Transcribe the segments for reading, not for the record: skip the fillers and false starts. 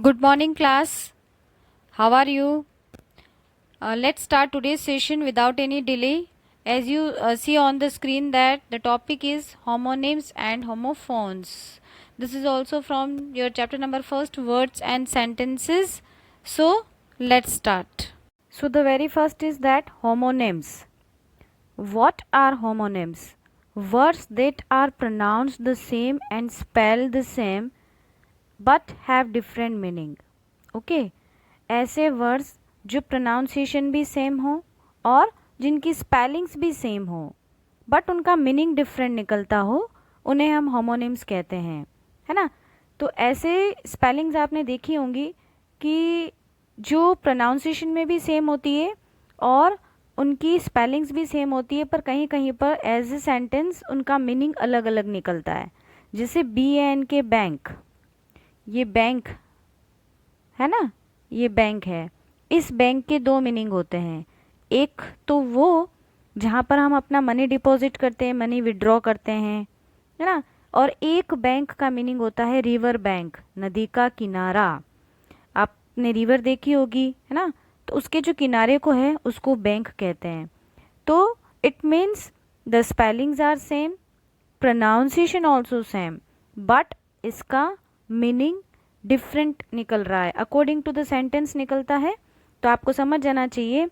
Good morning, class. How are you? Let's start today's session without any delay. As you see on the screen that the topic is homonyms and homophones. This is also from your chapter number first, words and sentences. So let's start. So the very first is that homonyms. What are homonyms? Words that are pronounced the same and spelled the same but have different meaning. Okay ऐसे words जो pronunciation भी same हो और जिनकी spellings भी same हो but उनका meaning different निकलता हो उन्हें हम होमोनिम्स कहते हैं, है ना। तो ऐसे स्पेलिंग्स आपने देखी होंगी कि जो प्रोनाउंसिएशन में भी सेम होती है और उनकी स्पेलिंग्स भी सेम होती है, पर कहीं कहीं पर एज ए सेंटेंस उनका मीनिंग अलग अलग निकलता है। जैसे BANK बैंक, ये बैंक है ना, ये बैंक है। इस बैंक के दो मीनिंग होते हैं। एक तो वो जहाँ पर हम अपना मनी डिपॉजिट करते हैं, मनी विड्रॉ करते हैं, है ना। और एक बैंक का मीनिंग होता है रिवर बैंक, नदी का किनारा। आपने रिवर देखी होगी, है ना, तो उसके जो किनारे को है उसको बैंक कहते हैं। तो it means the spellings are same, pronunciation also same, but इसका मीनिंग डिफरेंट निकल रहा है, अकॉर्डिंग टू द सेंटेंस निकलता है। तो आपको समझ जाना चाहिए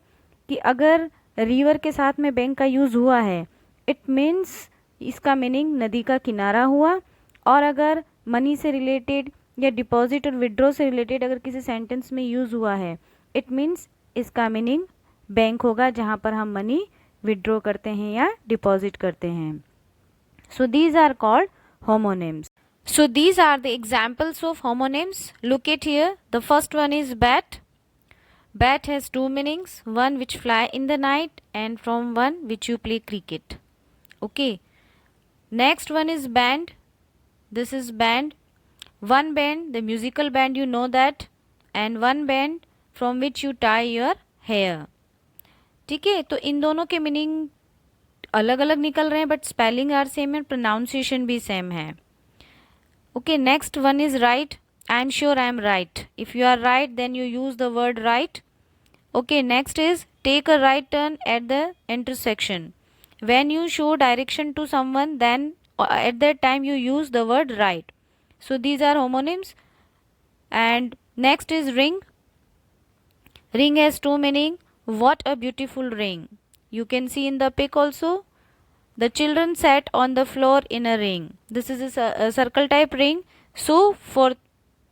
कि अगर रिवर के साथ में बैंक का यूज़ हुआ है, इट मीन्स इसका मीनिंग नदी का किनारा हुआ। और अगर मनी से रिलेटेड या डिपॉजिट और विड्रॉ से रिलेटेड अगर किसी सेंटेंस में यूज़ हुआ है, इट मीन्स इसका मीनिंग बैंक होगा जहाँ पर हम मनी विड्रॉ करते हैं या डिपॉजिट करते हैं। So these are called homonyms. So these are the examples of homonyms. Look at here. The first one is bat. Bat has two meanings. One which fly in the night and from one which you play cricket. Okay. Next one is band. This is band. One band, the musical band, you know that. And one band from which you tie your hair. ठीक है, तो इन दोनों के meaning अलग अलग निकल रहे हैं but spelling are same and pronunciation भी सेम है. Okay, next one is right. I am sure I am right. If you are right, then you use the word right. Okay, next is take a right turn at the intersection. When you show direction to someone, then at that time you use the word right. So these are homonyms. And next is ring. Ring has two meaning. What a beautiful ring. You can see in the pic also. The children sat on the floor in a ring. This is a circle type ring. So for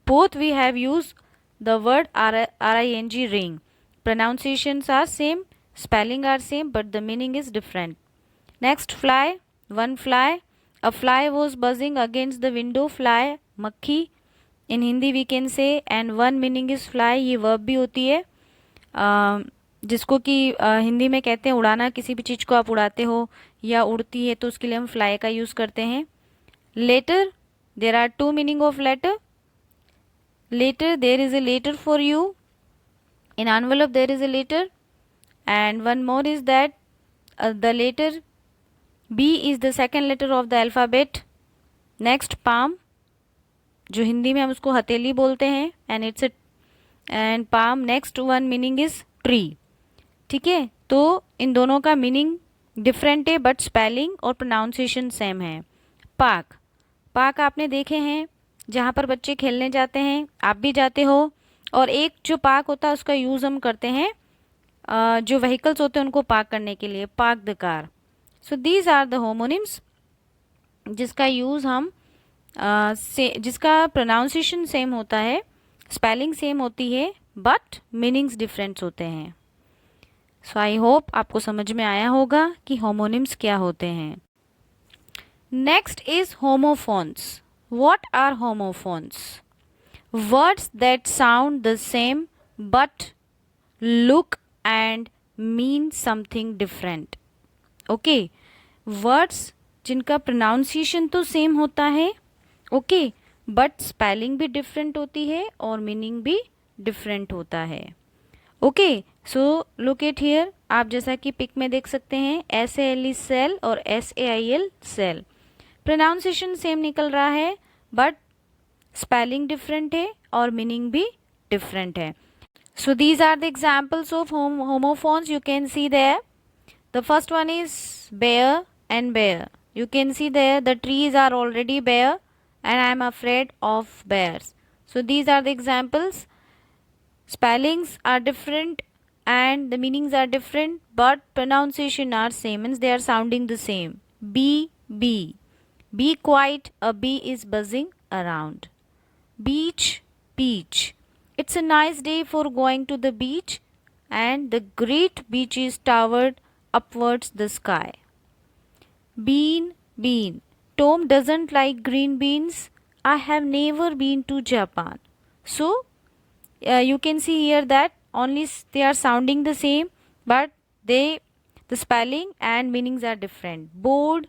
both we have used the word ring, ring. Pronunciations are same, spelling are same, but the meaning is different. Next, fly. One fly. A fly was buzzing against the window. Fly, makhi. In Hindi we can say, and one meaning is fly. ये verb भी होती है, जिसको कि हिंदी में कहते हैं उड़ाना. किसी भी चीज़ को आप उड़ाते हो या उड़ती है तो उसके लिए हम फ्लाई का यूज़ करते हैं. Letter, there are two meaning of letter. Letter, there is a letter for you. In envelope there is a letter. And one more is that the letter B is the second letter of the alphabet. Next, palm, जो हिंदी में हम उसको हथेली बोलते हैं, and it's and palm. Next one meaning is tree. ठीक है, तो इन दोनों का मीनिंग डिफरेंट है बट स्पेलिंग और प्रोनाउंसिएशन सेम है. पार्क. पार्क आपने देखे हैं जहाँ पर बच्चे खेलने जाते हैं, आप भी जाते हो. और एक जो पार्क होता है उसका यूज़ हम करते हैं जो व्हीकल्स होते हैं उनको पार्क करने के लिए, park the car. So these are the homonyms जिसका यूज़ हम जिसका प्रोनाउंसिएशन सेम होता है, स्पेलिंग सेम होती है बट मीनिंग्स डिफरेंट होते हैं. सो आई होप आपको समझ में आया होगा कि होमोनिम्स क्या होते हैं. Next is homophones. What are homophones? Words that sound the same but look and mean something different. Okay, words जिनका प्रोनाउंसिएशन तो सेम होता है, ओके, बट स्पेलिंग भी डिफरेंट होती है और मीनिंग भी डिफरेंट होता है. Okay, so look at here. आप जैसा कि पिक में देख सकते हैं, SALE सेल और SAIL सेल. प्रोनाउंसिएशन सेम निकल रहा है बट स्पेलिंग डिफरेंट है और मीनिंग भी डिफरेंट है. So these are the examples of homophones you can see there. The first one is bear and bear. You can see there the trees are already bare and I am afraid of bears. So these are the examples. Spellings are different and the meanings are different, but pronunciation are same, means they are sounding the same. Bee. Be quiet, a bee is buzzing around. Beach, beach. It's a nice day for going to the beach and the great beach is towered upwards the sky. Bean. Tom doesn't like green beans. I have never been to Japan. So you can see here that only they are sounding the same, but the spelling and meanings are different. Board.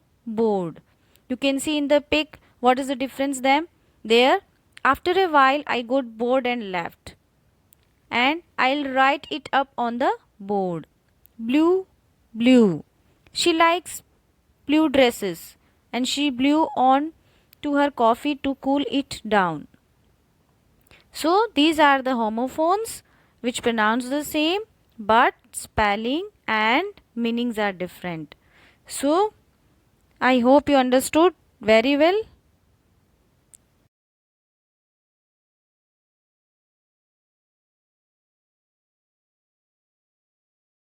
You can see in the pic what is the difference them there. After a while I got bored and left, and I'll write it up on the board. Blue. She likes blue dresses and she blew on to her coffee to cool it down. So these are the homophones which pronounce the same, but spelling and meanings are different. So I hope you understood very well.